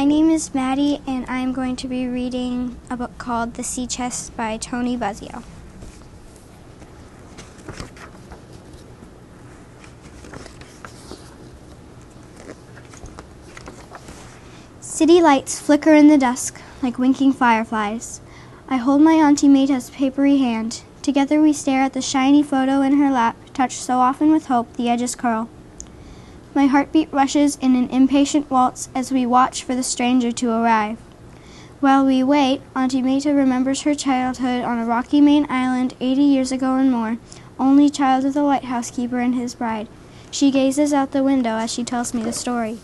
My name is Maddie, and I'm going to be reading a book called The Sea Chest by Toni Buzzeo. City lights flicker in the dusk like winking fireflies. I hold my Auntie Meta's papery hand. Together we stare at the shiny photo in her lap, touched so often with hope the edges curl. My heartbeat rushes in an impatient waltz as we watch for the stranger to arrive. While we wait, Auntie Meta remembers her childhood on a rocky Maine island 80 years ago and more, only child of the lighthouse keeper and his bride. She gazes out the window as she tells me the story.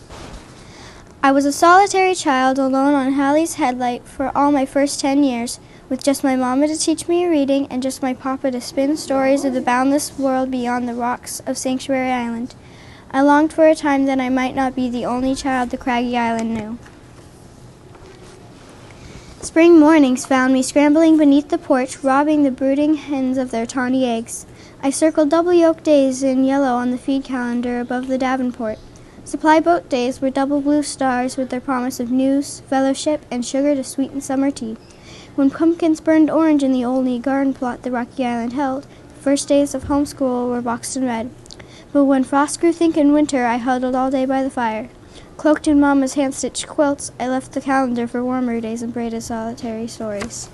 I was a solitary child alone on Halley's Headlight for all my first 10 years, with just my mama to teach me reading and just my papa to spin stories of the boundless world beyond the rocks of Sanctuary Island. I longed for a time that I might not be the only child the craggy island knew. Spring mornings found me scrambling beneath the porch, robbing the brooding hens of their tawny eggs. I circled double-yolk days in yellow on the feed calendar above the Davenport. Supply boat days were double blue stars with their promise of news, fellowship, and sugar to sweeten summer tea. When pumpkins burned orange in the only garden plot the rocky island held, the first days of homeschool were boxed in red. But when frost grew thick in winter, I huddled all day by the fire. Cloaked in Mama's hand-stitched quilts, I left the calendar for warmer days and braided solitary stories.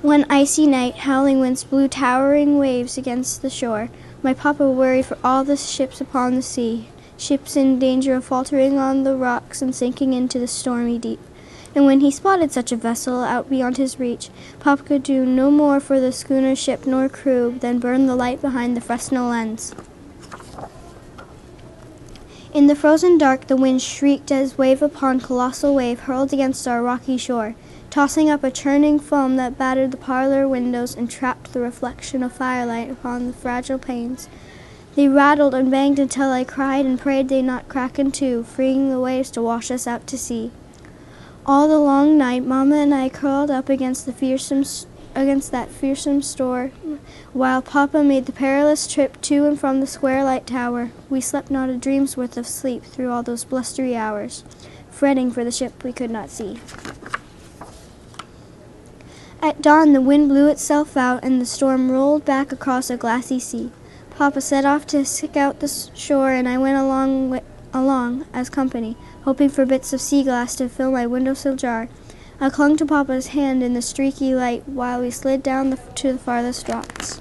One icy night, howling winds blew towering waves against the shore. My papa worried for all the ships upon the sea, ships in danger of faltering on the rocks and sinking into the stormy deep. And when he spotted such a vessel out beyond his reach, Papa could do no more for the schooner, ship, nor crew than burn the light behind the Fresnel lens. In the frozen dark, the wind shrieked as wave upon colossal wave hurled against our rocky shore, tossing up a churning foam that battered the parlor windows and trapped the reflection of firelight upon the fragile panes. They rattled and banged until I cried and prayed they not crack in two, freeing the waves to wash us out to sea. All the long night, Mama and I curled up against that fearsome store, while Papa made the perilous trip to and from the square light tower. We slept not a dream's worth of sleep through all those blustery hours, fretting for the ship we could not see. At dawn, the wind blew itself out, and the storm rolled back across a glassy sea. Papa set off to scout the shore, and I went along as company, hoping for bits of sea glass to fill my windowsill jar. I clung to Papa's hand in the streaky light while we slid down to the farthest rocks.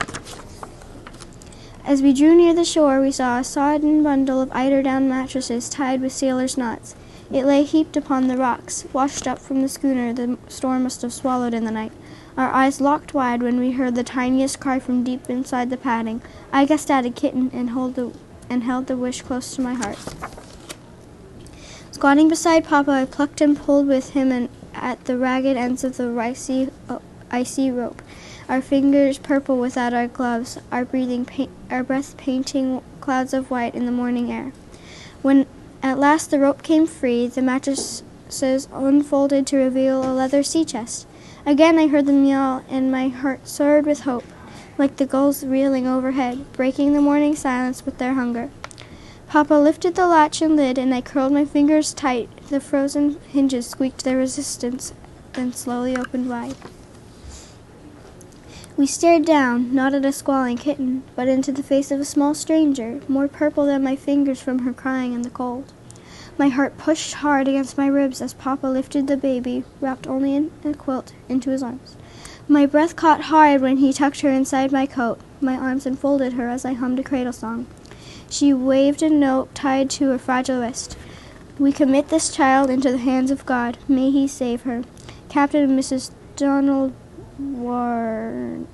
As we drew near the shore, we saw a sodden bundle of eider-down mattresses tied with sailors' knots. It lay heaped upon the rocks, washed up from the schooner the storm must have swallowed in the night. Our eyes locked wide when we heard the tiniest cry from deep inside the padding. I guessed at a kitten and held the wish close to my heart. Squatting beside Papa, I plucked and pulled with him at the ragged ends of the icy rope, our fingers purple without our gloves, our breath painting clouds of white in the morning air. When at last the rope came free, the mattresses unfolded to reveal a leather sea chest. Again I heard them yell, and my heart soared with hope, like the gulls reeling overhead, breaking the morning silence with their hunger. Papa lifted the latch and lid, and I curled my fingers tight. The frozen hinges squeaked their resistance, then slowly opened wide. We stared down, not at a squalling kitten, but into the face of a small stranger, more purple than my fingers from her crying in the cold. My heart pushed hard against my ribs as Papa lifted the baby, wrapped only in a quilt, into his arms. My breath caught hard when he tucked her inside my coat. My arms enfolded her as I hummed a cradle song. She waved a note tied to her fragile wrist. We commit this child into the hands of God. May he save her. Captain and Mrs. Donald Warren.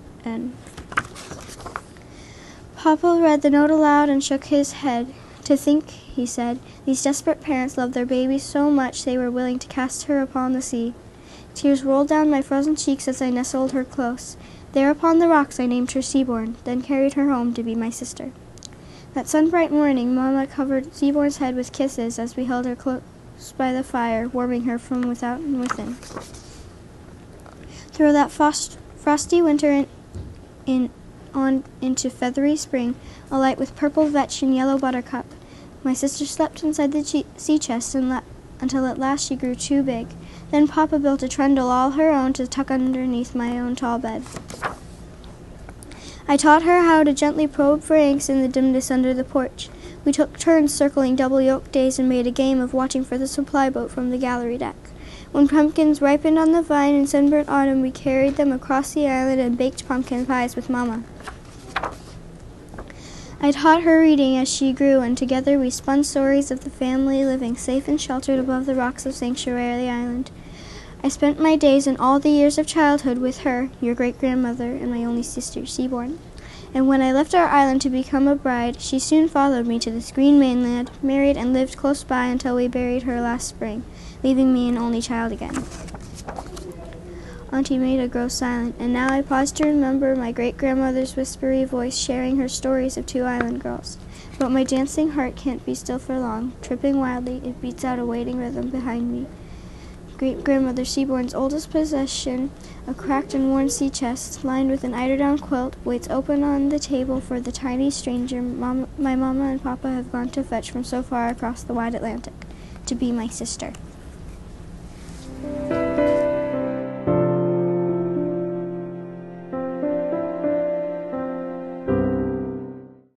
Papa read the note aloud and shook his head. To think, he said, these desperate parents loved their baby so much they were willing to cast her upon the sea. Tears rolled down my frozen cheeks as I nestled her close. There upon the rocks I named her Seaborn, then carried her home to be my sister. That sun-bright morning, Mama covered Seaborn's head with kisses as we held her close by the fire, warming her from without and within. Through that frosty winter on into feathery spring, alight with purple vetch and yellow buttercup, my sister slept inside the sea chest and until at last she grew too big. Then Papa built a trundle all her own to tuck underneath my own tall bed. I taught her how to gently probe for ants in the dimness under the porch. We took turns circling double yolk days and made a game of watching for the supply boat from the gallery deck. When pumpkins ripened on the vine in sunburnt autumn, we carried them across the island and baked pumpkin pies with Mama. I taught her reading as she grew, and together we spun stories of the family living safe and sheltered above the rocks of Sanctuary Island. I spent my days and all the years of childhood with her, your great-grandmother, and my only sister, Seaborn. And when I left our island to become a bride, she soon followed me to this green mainland, married and lived close by until we buried her last spring, leaving me an only child again. Auntie Maida grows silent, and now I pause to remember my great-grandmother's whispery voice sharing her stories of two island girls. But my dancing heart can't be still for long. Tripping wildly, it beats out a waiting rhythm behind me. Great-grandmother Seaborn's oldest possession, a cracked and worn sea chest lined with an eiderdown quilt, waits open on the table for the tiny stranger my Mama and Papa have gone to fetch from so far across the wide Atlantic, to be my sister.